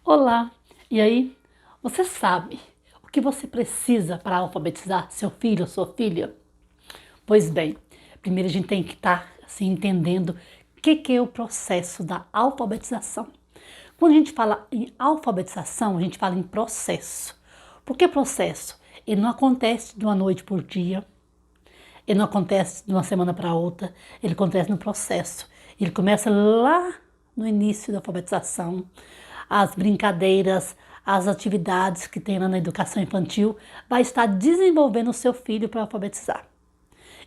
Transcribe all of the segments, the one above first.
Olá! E aí? Você sabe o que você precisa para alfabetizar seu filho ou sua filha? Pois bem, primeiro a gente tem que estar assim, entendendo o que é o processo da alfabetização. Quando a gente fala em alfabetização, a gente fala em processo. Por que processo? Ele não acontece de uma noite por dia, ele não acontece de uma semana para outra, ele acontece no processo. Ele começa lá no início da alfabetização, as brincadeiras, as atividades que tem lá na educação infantil, vai estar desenvolvendo o seu filho para alfabetizar.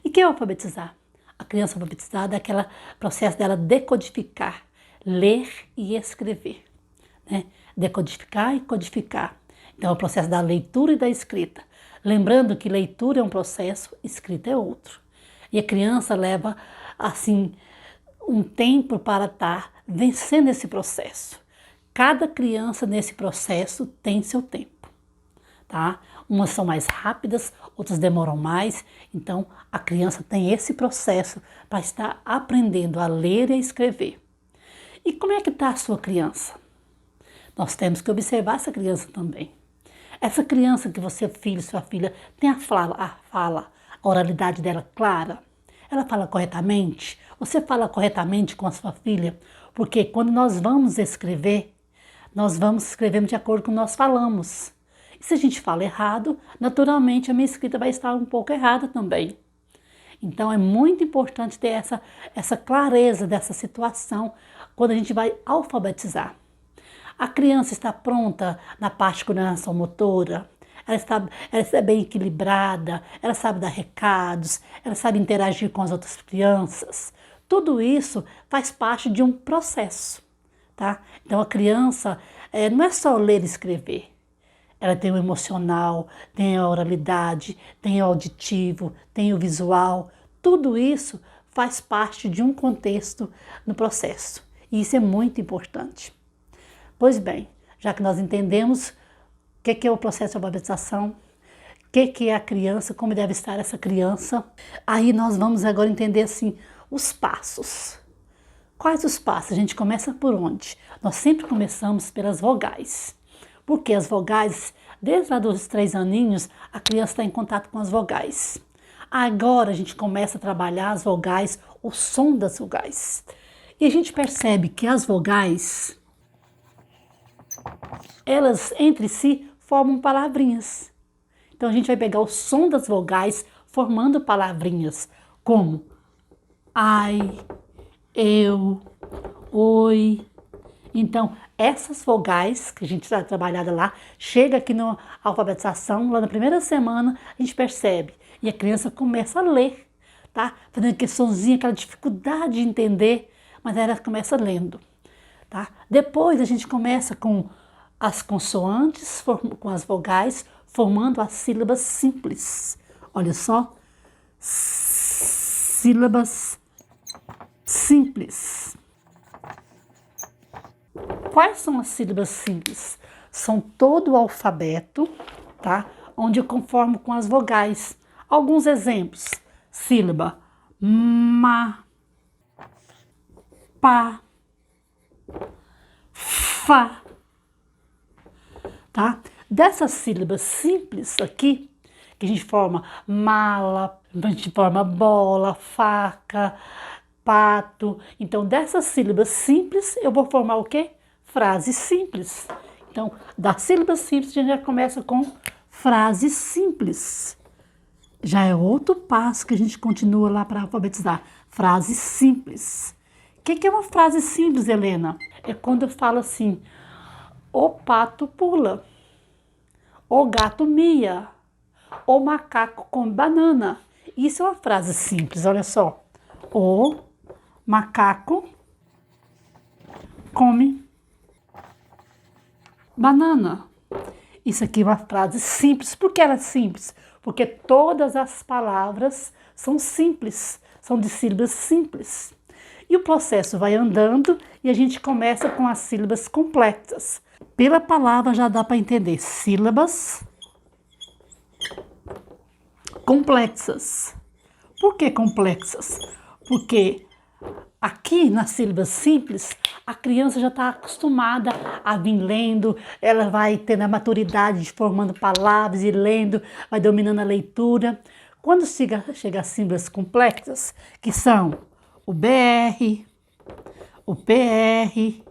E o que é alfabetizar? A criança alfabetizada é aquele processo dela decodificar, ler e escrever, né? Decodificar e codificar. Então é o processo da leitura e da escrita. Lembrando que leitura é um processo, escrita é outro. E a criança leva, assim, um tempo para estar vencendo esse processo. Cada criança nesse processo tem seu tempo, tá? Umas são mais rápidas, outras demoram mais. Então, a criança tem esse processo para estar aprendendo a ler e a escrever. E como é que está a sua criança? Nós temos que observar essa criança também. Essa criança que você, filho, sua filha, tem a oralidade dela clara? Ela fala corretamente? Você fala corretamente com a sua filha? Porque quando nós vamos escrever, nós vamos escrevendo de acordo com o que nós falamos. E se a gente fala errado, naturalmente a minha escrita vai estar um pouco errada também. Então é muito importante ter essa clareza dessa situação quando a gente vai alfabetizar. A criança está pronta na parte de coordenação motora, ela está bem equilibrada, ela sabe dar recados, ela sabe interagir com as outras crianças. Tudo isso faz parte de um processo, tá? Então a criança não é só ler e escrever. Ela tem o emocional, tem a oralidade, tem o auditivo, tem o visual. Tudo isso faz parte de um contexto no processo. E isso é muito importante. Pois bem, já que nós entendemos o que é o processo de alfabetização, o que é a criança, como deve estar essa criança, aí nós vamos agora entender assim os passos. Quais os passos? A gente começa por onde? Nós sempre começamos pelas vogais. Porque as vogais, desde lá dos 3 aninhos, a criança está em contato com as vogais. Agora a gente começa a trabalhar as vogais, o som das vogais. E a gente percebe que as vogais, elas entre si formam palavrinhas. Então a gente vai pegar o som das vogais formando palavrinhas, como ai, eu, oi. Então, essas vogais que a gente está trabalhando lá, chega aqui na alfabetização, lá na primeira semana, a gente percebe. E a criança começa a ler, tá? Fazendo aquele sonzinho, aquela dificuldade de entender, mas ela começa lendo, tá? Depois a gente começa com as consoantes, com as vogais, formando as sílabas simples. Olha só, sílabas simples. Quais são as sílabas simples? São todo o alfabeto, tá? Onde eu conformo com as vogais. Alguns exemplos: sílaba ma, pa, fa, tá? Dessas sílabas simples aqui, que a gente forma mala, a gente forma bola, faca, pato. Então, dessas sílabas simples, eu vou formar o quê? Frases simples. Então, das sílabas simples, a gente já começa com frases simples. Já é outro passo que a gente continua lá para alfabetizar. Frases simples. O que é uma frase simples, Helena? É quando eu falo assim: o pato pula, o gato mia, o macaco come banana. Isso é uma frase simples, olha só. O macaco come banana. Isso aqui é uma frase simples. Por que ela é simples? Porque todas as palavras são simples, são de sílabas simples. E o processo vai andando e a gente começa com as sílabas complexas. Pela palavra já dá para entender sílabas complexas. Por que complexas? Porque aqui nas sílabas simples, a criança já está acostumada a vir lendo, ela vai tendo a maturidade de formando palavras e lendo, vai dominando a leitura. Quando chega às sílabas complexas, que são o BR, o PR,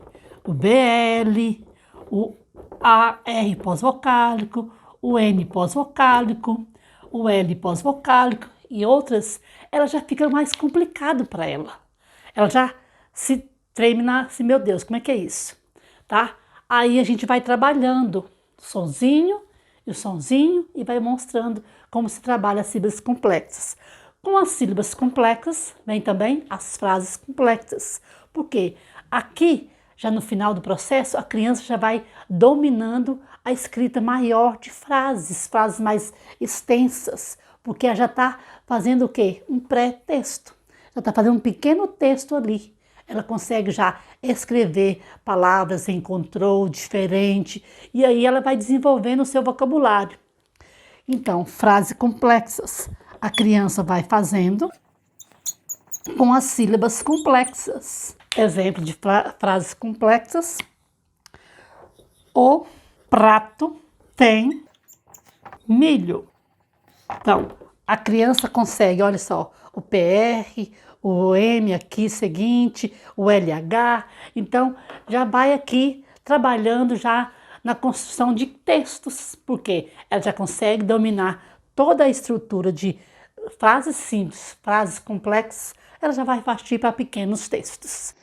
o BL, o AR pós-vocálico, o N pós-vocálico, o L pós-vocálico e outras, ela já fica mais complicado para ela. Ela já se treme assim, meu Deus, como é que é isso? Tá? Aí a gente vai trabalhando o sonzinho e vai mostrando como se trabalha as sílabas complexas. Com as sílabas complexas, vem também as frases complexas. Porque aqui, já no final do processo, a criança já vai dominando a escrita maior de frases, frases mais extensas, porque ela já está fazendo o quê? Um pré-texto. Já está fazendo um pequeno texto ali. Ela consegue já escrever palavras em controle diferente e aí ela vai desenvolvendo o seu vocabulário. Então, frases complexas, a criança vai fazendo com as sílabas complexas. Exemplo de frases complexas. O prato tem milho. Então, a criança consegue, olha só, o PR, o M aqui seguinte, o LH. Então, já vai aqui trabalhando já na construção de textos, porque ela já consegue dominar toda a estrutura de frases simples, frases complexas, ela já vai partir para pequenos textos.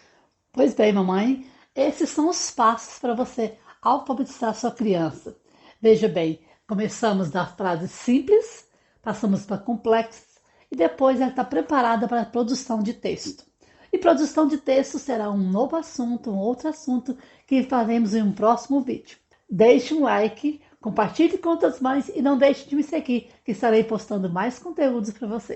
Pois bem, mamãe, esses são os passos para você alfabetizar sua criança. Veja bem, começamos das frases simples, passamos para complexas e depois ela está preparada para a produção de texto. E produção de texto será um novo assunto, um outro assunto que faremos em um próximo vídeo. Deixe um like, compartilhe com outras mães e não deixe de me seguir, que estarei postando mais conteúdos para você.